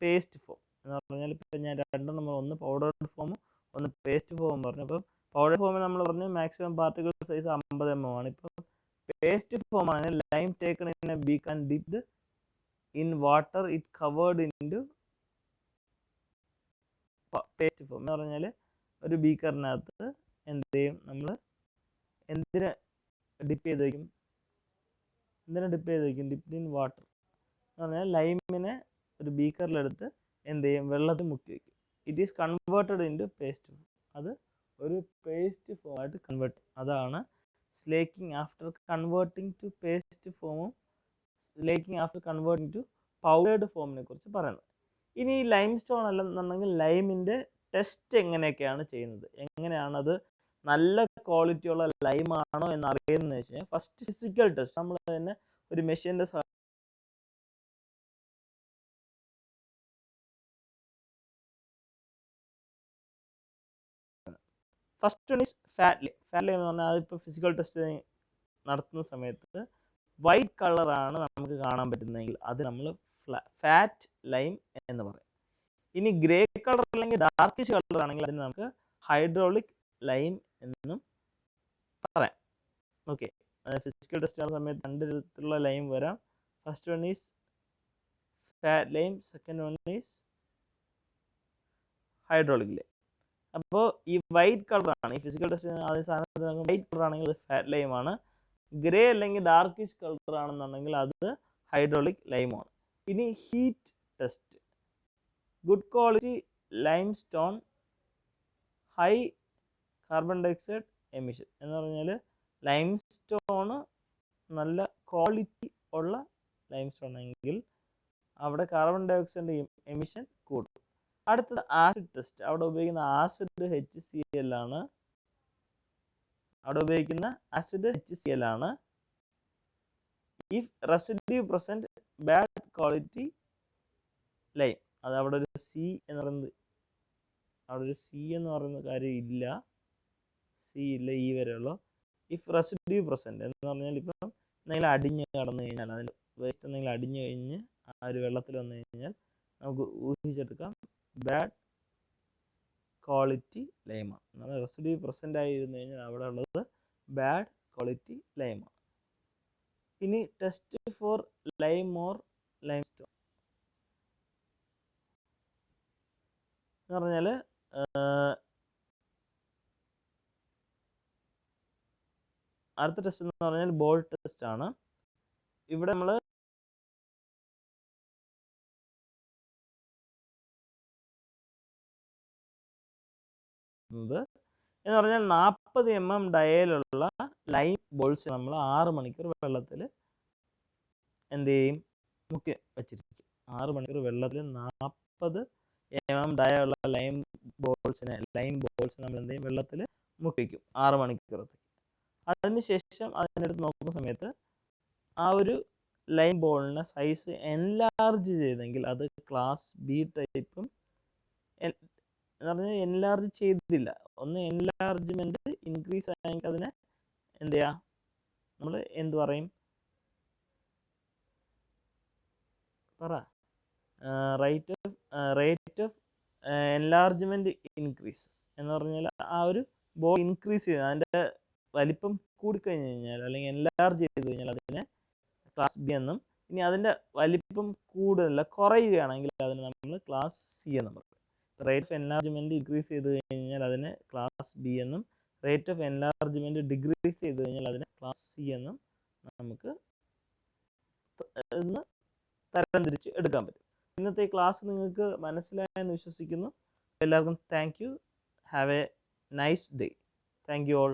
paste form എന്ന് പറഞ്ഞാൽ, ഇപ്പം ഞാൻ രണ്ടെണ്ണം, ഒന്ന് പൗഡർഡ് ഫോമും ഒന്ന് പേസ്റ്റ് ഫോം പറഞ്ഞു. അപ്പം പൗഡർ ഫോമിൽ നമ്മൾ പറഞ്ഞു മാക്സിമം പാർട്ടിക്കിൾ സൈസ് 50 mm ആണ്. ഇപ്പം പേസ്റ്റ് ഫോം ആണ് lime taken in a beak and dipped in water it covered in to paste form എന്ന് പറഞ്ഞാൽ ഒരു ബീക്കറിനകത്ത് എന്ത് ചെയ്യും, നമ്മൾ എന്തിനെ ഡിപ്പ് ചെയ്ത് വയ്ക്കും, ഡിപ്ഡ് ഇൻ വാട്ടർ എന്ന് പറഞ്ഞാൽ ലൈമിനെ ഒരു ബീക്കറിലെടുത്ത് എന്ത് ചെയ്യും, വെള്ളത്തിൽ മുക്കി വയ്ക്കും. It is converted in to paste form. അത് ഒരു പേസ്റ്റ് ഫോമായിട്ട് കൺവേർട്ട്. അതാണ് slaking after converting to paste ഫോമും slaking after converting to powdered ഫോമിനെ കുറിച്ച് പറയുന്നത്. ഇനി ഈ ലൈം സ്റ്റോൺ അല്ലെന്നുണ്ടെങ്കിൽ ലൈമിൻ്റെ ടെസ്റ്റ് എങ്ങനെയൊക്കെയാണ് ചെയ്യുന്നത്, എങ്ങനെയാണത് നല്ല ക്വാളിറ്റിയുള്ള ലൈമാണോ എന്ന് അറിയുന്നതെന്ന് വെച്ച് കഴിഞ്ഞാൽ ഫസ്റ്റ് ഫിസിക്കൽ ടെസ്റ്റ്. നമ്മൾ തന്നെ ഒരു മെഷീൻ്റെ first one is fat lime. Fat lime എന്ന് പറഞ്ഞാൽ അതിപ്പോൾ ഫിസിക്കൽ ടെസ്റ്റ് നടത്തുന്ന സമയത്ത് വൈറ്റ് കളറാണ് നമുക്ക് കാണാൻ പറ്റുന്നതെങ്കിൽ അത് നമ്മൾ ഫാറ്റ് ലൈം എന്ന് പറയും. ഇനി ഗ്രേ കളർ അല്ലെങ്കിൽ ഡാർക്കിഷ് കളർ ആണെങ്കിൽ അതിന് നമുക്ക് ഹൈഡ്രോളിക് ലൈം എന്നും പറയാം. ഓക്കെ, ഫിസിക്കൽ ടെസ്റ്റ് ചെയ്യുന്ന സമയത്ത് 2 തരത്തിലുള്ള ലൈം വരാം. First one is fat lime, second one is hydraulic lime. അപ്പോൾ ഈ വൈറ്റ് കളറാണ് ഈ ഫിസിക്കൽ ടെസ്റ്റ് ആദ്യ സാധനത്തിന് വൈറ്റ് കളർ ആണെങ്കിൽ അത് ഫാറ്റ് ലൈം ആണ്. ഗ്രേ അല്ലെങ്കിൽ ഡാർക്കിഷ് കളർ ആണെന്നുണ്ടെങ്കിൽ അത് ഹൈഡ്രോളിക് ലൈമാണ്. ഇനി heat test, good quality lime stone high carbon dioxide emission എന്ന് പറഞ്ഞാൽ ലൈം സ്റ്റോണ് നല്ല ക്വാളിറ്റി ഉള്ള ലൈം സ്റ്റോൺ എങ്കിൽ അവിടെ കാർബൺ ഡയോക്സൈഡ് എമിഷൻ കൂടും. അടുത്തത് ആസിഡ് ടെസ്റ്റ്. അവിടെ ഉപയോഗിക്കുന്ന ആസിഡ് HCl ആണ്. If residue present bad quality lime, അത് അവിടെ ഒരു സി എന്ന് പറയുന്ന കാര്യം ഇല്ല, സി ഇല്ല, ഈ വരെയുള്ളൂ. ഇഫ് റെസിഡ്യൂ പ്രസന്റ് എന്ന് പറഞ്ഞാൽ ഇപ്പം എന്തെങ്കിലും അടിഞ്ഞ് കടന്നു കഴിഞ്ഞാൽ, അതിൽ വേസ്റ്റ് എന്തെങ്കിലും അടിഞ്ഞു കഴിഞ്ഞ് ആ ഒരു വെള്ളത്തിൽ വന്നു കഴിഞ്ഞാൽ നമുക്ക് ഊഹിച്ചെടുക്കാം ബാഡ് ക്വാളിറ്റി ലൈമാണ്. എന്നാൽ റെസിഡ്യൂ പ്രസന്റ് ആയിരുന്നു കഴിഞ്ഞാൽ അവിടെ ഉള്ളത് ബാഡ് ക്വാളിറ്റി ലൈമാണ്. ഇനി test for lime or lime stone എന്ന് പറഞ്ഞാൽ അടുത്ത ടെസ്റ്റ് എന്ന് പറഞ്ഞാൽ ബോൾ ടെസ്റ്റ് ആണ്. ഇവിടെ നമ്മൾ എന്ന് പറഞ്ഞാൽ 40 mm ഡയയിലുള്ള ലൈം ബോൾസ് നമ്മൾ 6 മണിക്കൂർ വെള്ളത്തിൽ എന്ത് ചെയ്യും, മുക്കി വെച്ചിരിക്കും. 6 മണിക്കൂർ വെള്ളത്തിൽ 40 mm ഡയയുള്ള ലൈം ബോൾസിനെ നമ്മൾ എന്ത് ചെയ്യും, വെള്ളത്തിൽ മുക്കി വയ്ക്കും 6 മണിക്കൂറത്തേക്ക്. അതിനുശേഷം അതിനെടുത്ത് നോക്കുന്ന സമയത്ത് ആ ഒരു ലൈൻ ബോളിൻ്റെ സൈസ് എൻലാർജ് ചെയ്തെങ്കിൽ അത് ക്ലാസ് ബി ടൈപ്പും, എന്ന് പറഞ്ഞാൽ എൻലാർജ് ചെയ്തില്ല, ഒന്ന് എൻലാർജ്മെൻറ്റ് ഇൻക്രീസ് ആയെങ്കിൽ അതിനെ എന്ത് ചെയ്യുക, നമ്മൾ എന്ത് പറയും, പറ, റേറ്റ് ഓഫ് എൻലാർജ്മെൻറ്റ് ഇൻക്രീസസ് എന്ന് പറഞ്ഞാൽ ആ ഒരു ബോൾ ഇൻക്രീസ് ചെയ്യുക, അതിൻ്റെ വലിപ്പം കൂടിക്കഴിഞ്ഞ് കഴിഞ്ഞാൽ അല്ലെങ്കിൽ എൻലാർജ് ചെയ്ത് കഴിഞ്ഞാൽ അതിനെ ക്ലാസ് ബി എന്നും, ഇനി അതിൻ്റെ വലിപ്പം കൂടുതലല്ല കുറയുകയാണെങ്കിൽ അതിന് നമ്മൾ ക്ലാസ് സി എന്നും പറയും. റേറ്റ് ഓഫ് എൻലാർജ്മെൻറ്റ് ഇൻക്രീസ് ചെയ്ത് കഴിഞ്ഞാൽ അതിനെ ക്ലാസ് ബി എന്നും, റേറ്റ് ഓഫ് എൻലാർജ്മെൻറ്റ് ഡിക്രീസ് ചെയ്ത് കഴിഞ്ഞാൽ അതിനെ ക്ലാസ് സി എന്നും നമുക്ക് ഇന്ന് തരംതിരിച്ച് എടുക്കാൻ പറ്റും. ഇന്നത്തെ ക്ലാസ് നിങ്ങൾക്ക് മനസ്സിലായെന്ന് വിശ്വസിക്കുന്നു. എല്ലാവർക്കും thank you. Have A nice day. Thank you all.